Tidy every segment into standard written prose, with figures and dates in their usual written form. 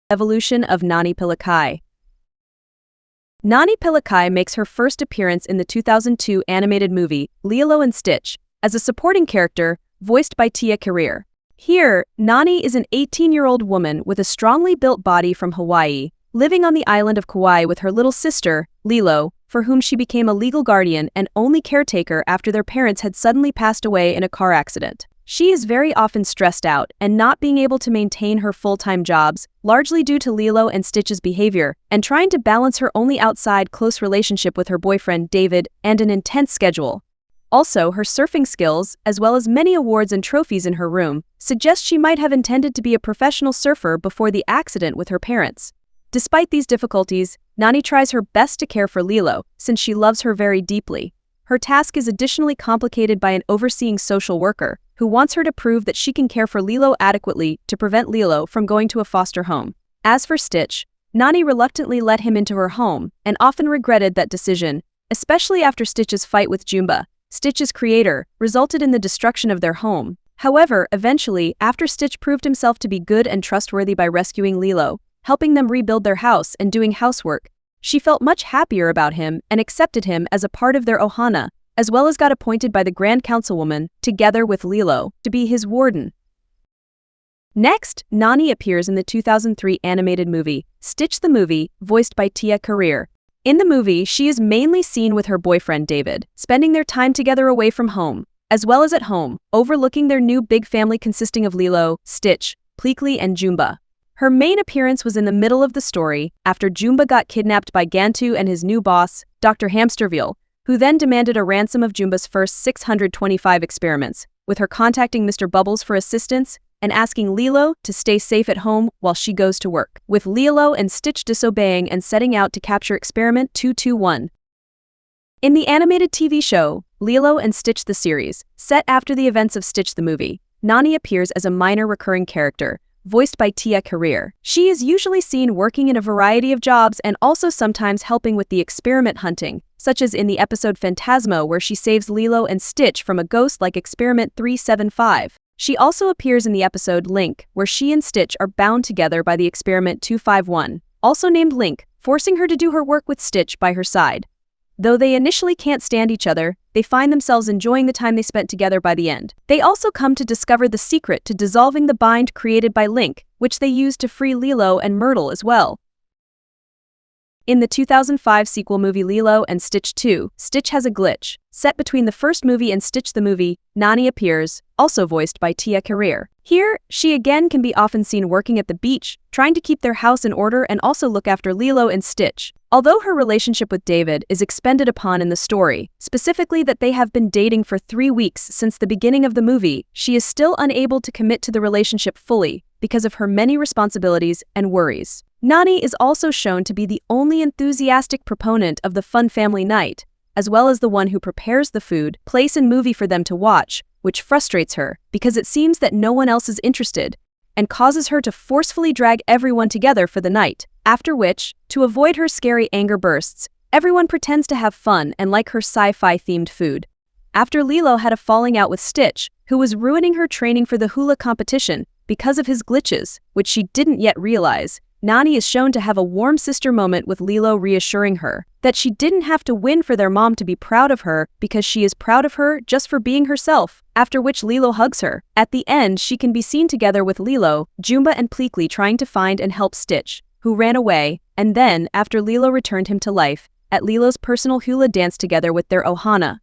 Evolution of Nani Pelekai. Nani Pelekai makes her first appearance in the 2002 animated movie Lilo and Stitch as a supporting character voiced by Tia Carrere. Here, Nani is an 18-year-old woman with a strongly built body from Hawaii, living on the island of Kauai with her little sister, Lilo, for whom she became a legal guardian and only caretaker after their parents had suddenly passed away in a car accident. She is very often stressed out and not being able to maintain her full-time jobs, largely due to Lilo and Stitch's behavior, and trying to balance her only outside close relationship with her boyfriend David and an intense schedule. Also, her surfing skills, as well as many awards and trophies in her room, suggest she might have intended to be a professional surfer before the accident with her parents. Despite these difficulties, Nani tries her best to care for Lilo, since she loves her very deeply. Her task is additionally complicated by an overseeing social worker, who wants her to prove that she can care for Lilo adequately to prevent Lilo from going to a foster home. As for Stitch, Nani reluctantly let him into her home and often regretted that decision, especially after Stitch's fight with Jumba, Stitch's creator, resulted in the destruction of their home. However, eventually, after Stitch proved himself to be good and trustworthy by rescuing Lilo, helping them rebuild their house and doing housework, she felt much happier about him and accepted him as a part of their ohana, as well as got appointed by the Grand Councilwoman, together with Lilo, to be his warden. Next, Nani appears in the 2003 animated movie, Stitch the Movie, voiced by Tia Carrere. In the movie, she is mainly seen with her boyfriend David, spending their time together away from home, as well as at home, overlooking their new big family consisting of Lilo, Stitch, Pelekai, and Jumba. Her main appearance was in the middle of the story, after Jumba got kidnapped by Gantu and his new boss, Dr. Hamsterville, who then demanded a ransom of Jumba's first 625 experiments, with her contacting Mr. Bubbles for assistance and asking Lilo to stay safe at home while she goes to work, with Lilo and Stitch disobeying and setting out to capture Experiment 221. In the animated TV show, Lilo and Stitch the series, set after the events of Stitch the Movie, Nani appears as a minor recurring character, voiced by Tia Carrere. She is usually seen working in a variety of jobs and also sometimes helping with the experiment hunting, such as in the episode Phantasmo where she saves Lilo and Stitch from a ghost like Experiment 375. She also appears in the episode Link, where she and Stitch are bound together by the Experiment 251, also named Link, forcing her to do her work with Stitch by her side. Though they initially can't stand each other, they find themselves enjoying the time they spent together by the end. They also come to discover the secret to dissolving the bind created by Link, which they use to free Lilo and Myrtle as well. In the 2005 sequel movie Lilo and Stitch 2, Stitch has a glitch. Set between the first movie and Stitch the Movie, Nani appears, also voiced by Tia Carrere. Here, she again can be often seen working at the beach, trying to keep their house in order and also look after Lilo and Stitch. Although her relationship with David is expanded upon in the story, specifically that they have been dating for 3 weeks since the beginning of the movie, she is still unable to commit to the relationship fully because of her many responsibilities and worries. Nani is also shown to be the only enthusiastic proponent of the fun family night, as well as the one who prepares the food, place, and movie for them to watch, which frustrates her because it seems that no one else is interested, and causes her to forcefully drag everyone together for the night, after which, to avoid her scary anger bursts, everyone pretends to have fun and like her sci-fi themed food. After Lilo had a falling out with Stitch, who was ruining her training for the hula competition because of his glitches, which she didn't yet realize, Nani is shown to have a warm sister moment with Lilo reassuring her that she didn't have to win for their mom to be proud of her because she is proud of her just for being herself, after which Lilo hugs her. At the end, she can be seen together with Lilo, Jumba, and Pelekai trying to find and help Stitch, who ran away, and then, after Lilo returned him to life, at Lilo's personal hula dance together with their ohana.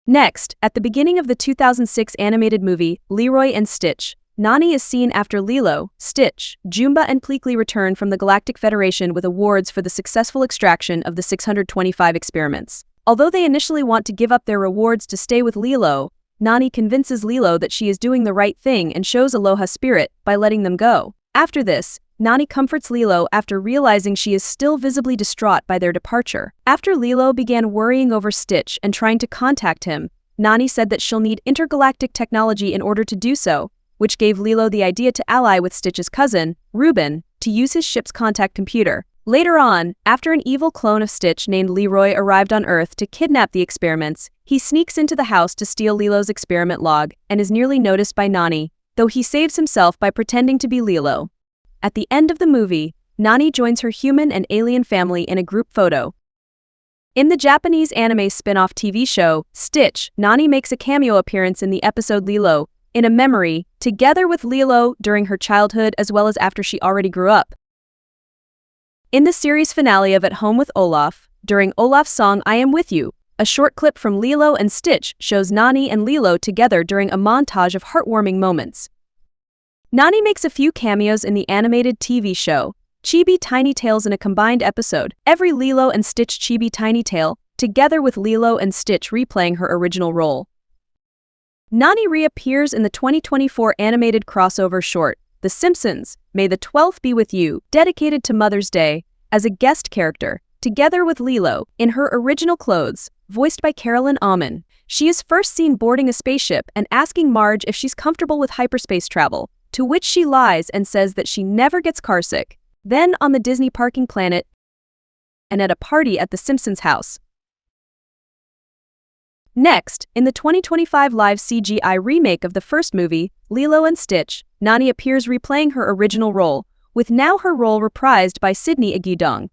Next, at the beginning of the 2006 animated movie, Leroy and Stitch, Nani is seen after Lilo, Stitch, Jumba, and Pelekai return from the Galactic Federation with awards for the successful extraction of the 625 experiments. Although they initially want to give up their rewards to stay with Lilo, Nani convinces Lilo that she is doing the right thing and shows aloha spirit by letting them go. After this, Nani comforts Lilo after realizing she is still visibly distraught by their departure. After Lilo began worrying over Stitch and trying to contact him, Nani said that she'll need intergalactic technology in order to do so, which gave Lilo the idea to ally with Stitch's cousin, Reuben, to use his ship's contact computer. Later on, after an evil clone of Stitch named Leroy arrived on Earth to kidnap the experiments, he sneaks into the house to steal Lilo's experiment log and is nearly noticed by Nani, though he saves himself by pretending to be Lilo. At the end of the movie, Nani joins her human and alien family in a group photo. In the Japanese anime spin-off TV show, Stitch, Nani makes a cameo appearance in the episode Lilo, in a memory, together with Lilo during her childhood as well as after she already grew up. In the series finale of At Home with Olaf, during Olaf's song I Am With You, a short clip from Lilo and Stitch shows Nani and Lilo together during a montage of heartwarming moments. Nani makes a few cameos in the animated TV show, Chibi Tiny Tales in a combined episode, every Lilo and Stitch Chibi Tiny Tale, together with Lilo and Stitch replaying her original role. Nani reappears in the 2024 animated crossover short, The Simpsons, May the 12th Be With You, dedicated to Mother's Day, as a guest character, together with Lilo, in her original clothes, voiced by Carolyn Auman. She is first seen boarding a spaceship and asking Marge if she's comfortable with hyperspace travel, to which she lies and says that she never gets carsick. Then on the Disney parking planet and at a party at the Simpsons house. Next, in the 2025 live CGI remake of the first movie, Lilo and Stitch, Nani appears replaying her original role, with now her role reprised by Sydney Igudong.